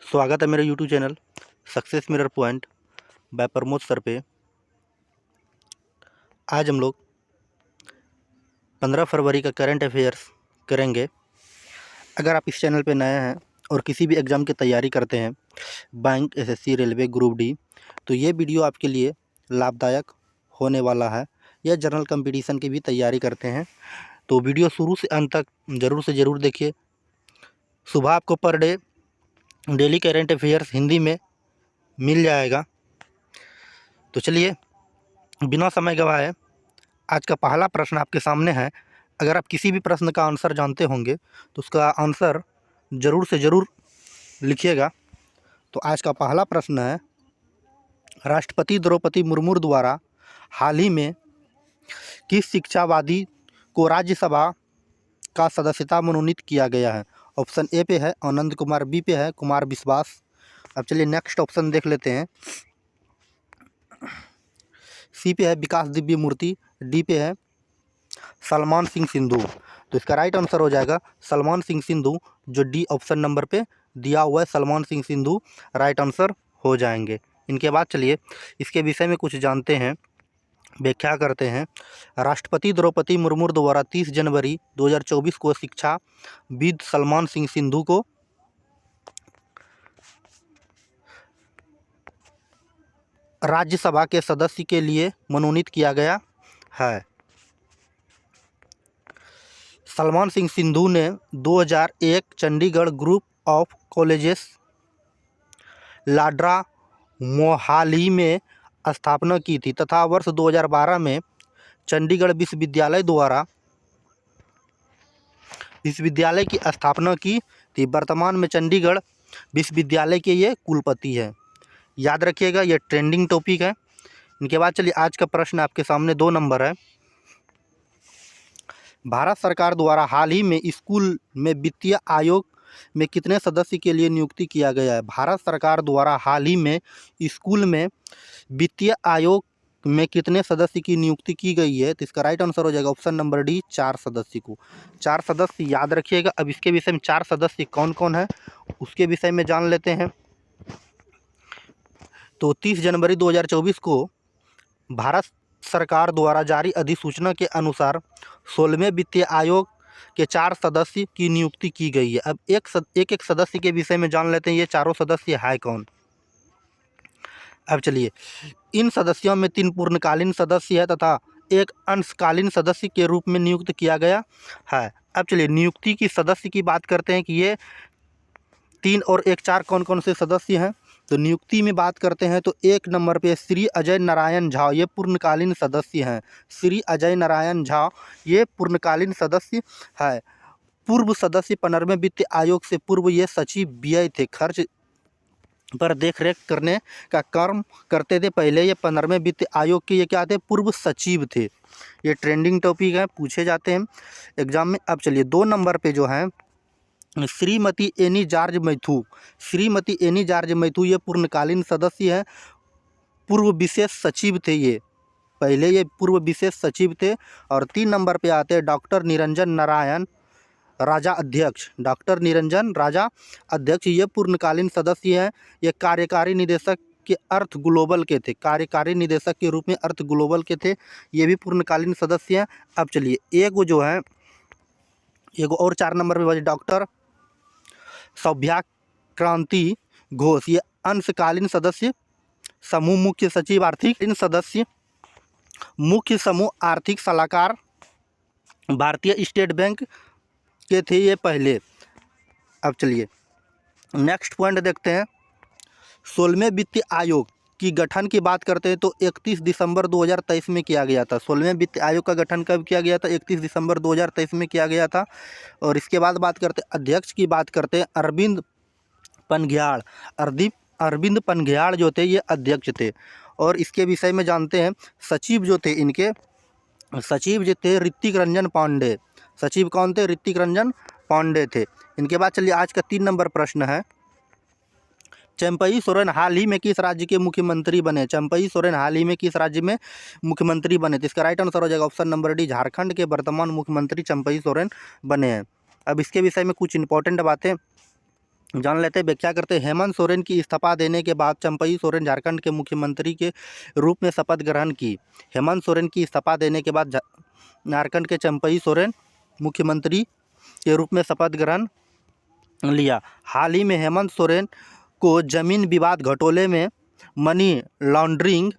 स्वागत है मेरे YouTube channel success mirror point by Pramod sir पे। आज हम लोग 15 फरवरी का करंट अफेयर्स करेंगे। अगर आप इस चैनल पे नए हैं और किसी भी एग्ज़ाम की तैयारी करते हैं, bank, SSC, railway, group D, तो ये वीडियो आपके लिए लाभदायक होने वाला है। या जनरल कंपटीशन की भी तैयारी करते हैं तो वीडियो शुरू से अंत तक ज़रूर से ज़रूर देखिए। सुबह आपको per day daily current affairs Hindi में मिल जाएगा। तो चलिए बिना समय गवाए आज का पहला प्रश्न आपके सामने है। अगर आप किसी भी प्रश्न का आंसर जानते होंगे तो उसका आंसर ज़रूर से ज़रूर लिखिएगा। तो आज का पहला प्रश्न है, राष्ट्रपति द्रौपदी मुर्मू द्वारा हाल ही में किस शिक्षावादी को राज्यसभा का सदस्यता मनोनीत किया गया है? ऑप्शन ए पे है आनंद कुमार, बी पे है कुमार विश्वास। अब चलिए नेक्स्ट ऑप्शन देख लेते हैं। सी पे है विकास दिव्य मूर्ति, डी पे है सलमान सिंह सिंधु। तो इसका राइट आंसर हो जाएगा सलमान सिंह सिंधु, जो डी ऑप्शन नंबर पे दिया हुआ है सलमान सिंह सिंधु राइट आंसर हो जाएंगे। इनके बाद चलिए इसके विषय में कुछ जानते हैं, व्याख्या करते हैं। राष्ट्रपति द्रौपदी मुर्मू द्वारा 30 जनवरी 2024 को शिक्षाविद सलमान सिंह सिंधु को राज्यसभा के सदस्य के लिए मनोनीत किया गया है। सलमान सिंह सिंधु ने 2001 Chandigarh group of colleges Landran Mohali में स्थापना की थी तथा वर्ष 2012 में चंडीगढ़ विश्वविद्यालय द्वारा विश्वविद्यालय की स्थापना की थी। वर्तमान में चंडीगढ़ विश्वविद्यालय के ये कुलपति है। याद रखिएगा, ये ट्रेंडिंग टॉपिक है। इनके बाद चलिए आज का प्रश्न आपके सामने 2 नंबर है। भारत सरकार द्वारा हाल ही में स्कूल में वित्तीय आयोग में कितने सदस्य के लिए नियुक्ति किया गया है? भारत सरकार द्वारा हाल ही में स्कूल में वित्तीय आयोग में कितने सदस्य की नियुक्ति की गई है? तो इसका राइट आंसर हो जाएगा ऑप्शन नंबर डी 4 सदस्य को। 4 सदस्य याद रखिएगा। अब इसके विषय में 4 सदस्य कौन कौन है उसके विषय में जान लेते हैं। तो 30 जनवरी 2024 को भारत सरकार द्वारा जारी अधिसूचना के अनुसार 16वें वित्तीय आयोग के 4 सदस्य की नियुक्ति की गई है। अब एक सदस्य के विषय में जान लेते हैं, ये चारों सदस्य है कौन। अब चलिए इन सदस्यों में 3 पूर्णकालीन सदस्य है तथा एक अंशकालीन सदस्य के रूप में नियुक्त किया गया है। अब चलिए नियुक्ति की सदस्य की बात करते हैं कि ये 3 और 1 4 कौन कौन से सदस्य हैं। तो नियुक्ति में बात करते हैं तो 1 नंबर पे श्री अजय नारायण झा, ये पूर्णकालीन सदस्य हैं। श्री अजय नारायण झा ये पूर्णकालीन सदस्य है। पूर्व सदस्य 15वें वित्त आयोग से पूर्व ये सचिव व्यय थे, खर्च पर देखरेख करने का काम करते थे। पहले ये 15वें वित्त आयोग के ये क्या थे? पूर्व सचिव थे। ये ट्रेंडिंग टॉपिक है, पूछे जाते हैं एग्जाम में। अब चलिए 2 नंबर पे जो है Shrimati any George Matthew. Shrimati any George Matthew ये पूर्णकालीन सदस्य हैं, पूर्व विशेष सचिव थे। ये पहले ये पूर्व विशेष सचिव थे। और 3 नंबर पे आते हैं डॉक्टर निरंजन नारायण राजा अध्यक्ष। डॉक्टर निरंजन राजा अध्यक्ष ये पूर्णकालीन सदस्य हैं। ये कार्यकारी निदेशक के अर्थ ग्लोबल के थे, कार्यकारी निदेशक के रूप में अर्थ ग्लोबल के थे। ये भी पूर्णकालीन सदस्य हैं। अब चलिए एक जो है एक और 4 नंबर पे बचे डॉक्टर सौभाग्यक्रांति घोष, ये अंशकालीन सदस्य समूह मुख्य सचिव आर्थिक इन सदस्य मुख्य समूह आर्थिक सलाहकार भारतीय स्टेट बैंक के थे ये पहले। अब चलिए नेक्स्ट पॉइंट देखते हैं। 16वें वित्त आयोग की गठन की बात करते हैं तो 31 दिसंबर 2023 में किया गया था। 16वें वित्त आयोग का गठन कब किया गया था? 31 दिसंबर 2023 में किया गया था। और इसके बाद बात करते हैं अध्यक्ष की बात करते हैं अरविंद पनघियाड़। अरविंद पनघियाड़ जो थे ये अध्यक्ष थे। और इसके विषय में जानते हैं सचिव जो थे इनके सचिव जो थे ऋतिक रंजन पांडे। सचिव कौन थे? ऋतिक रंजन पांडे थे। इनके बाद चलिए आज का 3 नंबर प्रश्न है, चंपई सोरेन हाल ही में किस राज्य के मुख्यमंत्री बने? चंपई सोरेन हाल ही में किस राज्य में मुख्यमंत्री बने? तो इसका राइट आंसर हो जाएगा ऑप्शन नंबर डी, झारखंड के वर्तमान मुख्यमंत्री चंपई सोरेन बने हैं। अब इसके विषय में कुछ इंपॉर्टेंट बातें जान लेते हैं, व्याख्या करते हैं। हेमंत सोरेन की इस्तीफा देने के बाद चंपई सोरेन झारखंड के मुख्यमंत्री के रूप में शपथ ग्रहण की। हेमंत सोरेन की इस्तीफा देने के बाद झारखंड के चंपई सोरेन मुख्यमंत्री के रूप में शपथ ग्रहण लिया। हाल ही में हेमंत सोरेन को जमीन विवाद घोटाले में मनी लॉन्ड्रिंग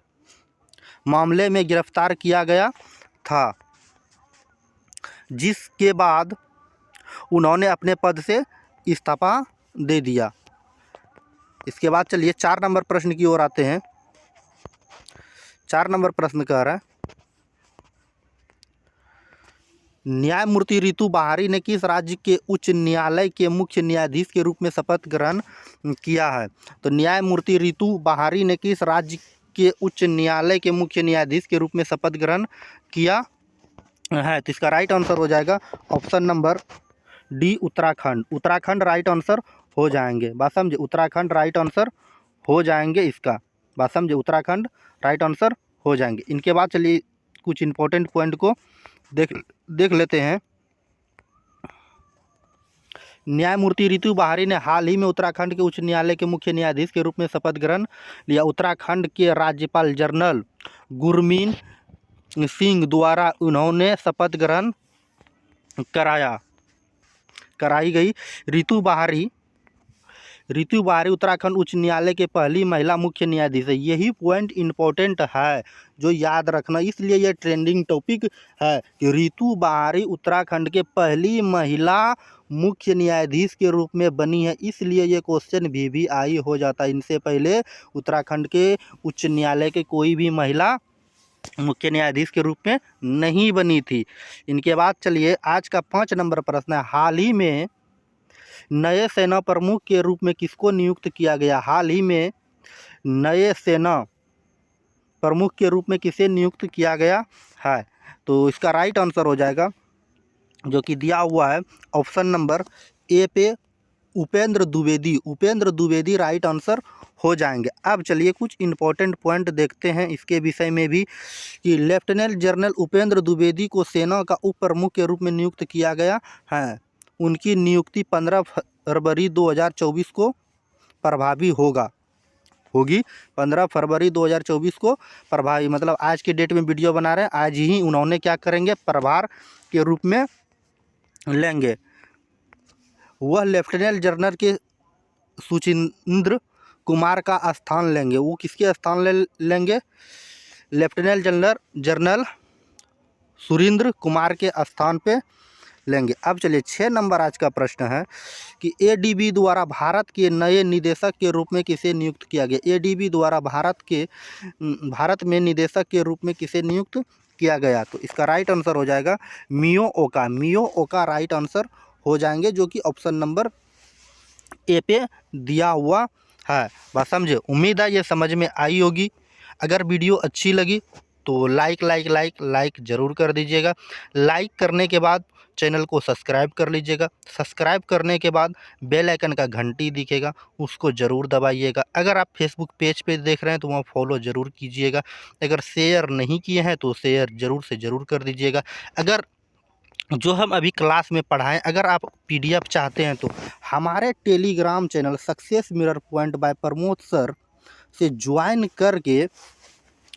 मामले में गिरफ्तार किया गया था, जिसके बाद उन्होंने अपने पद से इस्तीफा दे दिया। इसके बाद चलिए 4 नंबर प्रश्न की ओर आते हैं। 4 नंबर प्रश्न कह रहा है, न्यायमूर्ति रितु बहारी ने किस राज्य के उच्च न्यायालय के मुख्य न्यायाधीश के रूप में शपथ ग्रहण किया है? तो न्यायमूर्ति रितु बहारी ने किस राज्य के उच्च न्यायालय के मुख्य न्यायाधीश के रूप में शपथ ग्रहण किया है? तो इसका राइट आंसर हो जाएगा option number D, Uttarakhand. Uttarakhand right answer हो जाएंगे। बात समझे, उत्तराखंड राइट आंसर हो जाएंगे इसका। बात समझे, उत्तराखंड राइट आंसर हो जाएंगे। इनके बाद चलिए कुछ इंपॉर्टेंट पॉइंट को देख लेते हैं। न्यायमूर्ति रितु बहारी ने हाल ही में उत्तराखंड के उच्च न्यायालय के मुख्य न्यायाधीश के रूप में शपथ ग्रहण लिया। उत्तराखंड के राज्यपाल जनरल गुरमीत सिंह द्वारा उन्होंने शपथ ग्रहण कराई गई। रितु बहारी उत्तराखंड उच्च न्यायालय के पहली महिला मुख्य न्यायाधीश है। यही पॉइंट इम्पोर्टेंट है जो याद रखना, इसलिए ये ट्रेंडिंग टॉपिक है कि रितु बहारी उत्तराखंड के पहली महिला मुख्य न्यायाधीश के रूप में बनी है, इसलिए ये क्वेश्चन भी आई हो जाता है। इनसे पहले उत्तराखंड के उच्च न्यायालय के कोई भी महिला मुख्य न्यायाधीश के रूप में नहीं बनी थी। इनके बाद चलिए आज का 5 नंबर प्रश्न है, हाल ही में नए सेना प्रमुख के रूप में किसको नियुक्त किया गया? हाल ही में नए सेना प्रमुख के रूप में किसे नियुक्त किया गया है? तो इसका राइट आंसर हो जाएगा जो कि दिया हुआ है ऑप्शन नंबर ए पे उपेंद्र द्विवेदी। उपेंद्र द्विवेदी राइट आंसर हो जाएंगे। अब चलिए कुछ इंपॉर्टेंट पॉइंट देखते हैं इसके विषय में भी कि लेफ्टिनेंट जनरल उपेंद्र द्विवेदी को सेना का उप प्रमुख के रूप में नियुक्त किया गया है। उनकी नियुक्ति 15 फरवरी 2024 को प्रभावी होगी 15 फरवरी 2024 को प्रभावी, मतलब आज के डेट में वीडियो बना रहे हैं, आज ही उन्होंने क्या करेंगे, प्रभार के रूप में लेंगे। वह लेफ्टिनेंट जनरल के सुचिंद्र कुमार का स्थान लेंगे। वो किसके स्थान लेंगे? लेफ्टिनेंट जनरल सुरेंद्र कुमार के स्थान पे लेंगे। अब चलिए 6 नंबर आज का प्रश्न है कि एडीबी द्वारा भारत के नए निदेशक के रूप में किसे नियुक्त किया गया? एडीबी द्वारा भारत में निदेशक के रूप में किसे नियुक्त किया गया? तो इसका राइट आंसर हो जाएगा मियो ओका राइट आंसर हो जाएंगे, जो कि ऑप्शन नंबर ए पे दिया हुआ है। बात समझे, उम्मीद है ये समझ में आई होगी। अगर वीडियो अच्छी लगी तो लाइक ज़रूर कर दीजिएगा। लाइक करने के बाद चैनल को सब्सक्राइब कर लीजिएगा। सब्सक्राइब करने के बाद बेल आइकन का घंटी दिखेगा, उसको ज़रूर दबाइएगा। अगर आप फेसबुक पेज पे देख रहे हैं तो वहाँ फॉलो ज़रूर कीजिएगा। अगर शेयर नहीं किए हैं तो शेयर ज़रूर से ज़रूर कर दीजिएगा। अगर जो हम अभी क्लास में पढ़ाएं, अगर आप पीडीएफ चाहते हैं तो हमारे Telegram channel success mirror point by Pramod sir से ज्वाइन करके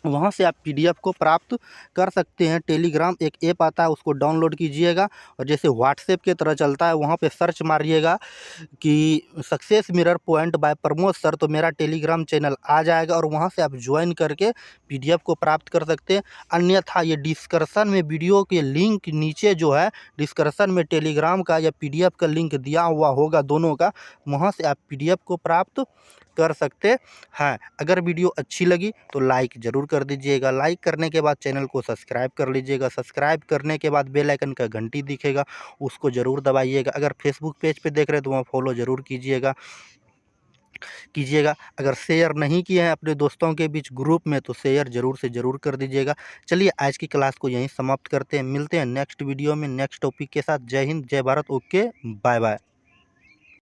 वहाँ से आप पीडीएफ को प्राप्त कर सकते हैं। टेलीग्राम एक ऐप आता है, उसको डाउनलोड कीजिएगा और जैसे व्हाट्सएप के तरह चलता है, वहाँ पे सर्च मारिएगा कि success mirror point by Pramod sir, तो मेरा टेलीग्राम चैनल आ जाएगा और वहाँ से आप ज्वाइन करके पीडीएफ को प्राप्त कर सकते हैं। अन्यथा ये डिस्क्रिप्शन में वीडियो के लिंक नीचे जो है डिस्क्रिप्शन में टेलीग्राम का या पीडीएफ का लिंक दिया हुआ होगा, दोनों का, वहाँ से आप पीडीएफ को प्राप्त कर सकते हैं। अगर वीडियो अच्छी लगी तो लाइक ज़रूर कर दीजिएगा। लाइक करने के बाद चैनल को सब्सक्राइब कर लीजिएगा। सब्सक्राइब करने के बाद बेल आइकन का घंटी दिखेगा, उसको ज़रूर दबाइएगा। अगर फेसबुक पेज पे देख रहे हैं तो वहाँ फॉलो ज़रूर कीजिएगा। अगर शेयर नहीं किए हैं अपने दोस्तों के बीच ग्रुप में तो शेयर ज़रूर से ज़रूर कर दीजिएगा। चलिए आज की क्लास को यहीं समाप्त करते हैं। मिलते हैं नेक्स्ट वीडियो में नेक्स्ट टॉपिक के साथ। जय हिंद, जय भारत। Okay, bye bye.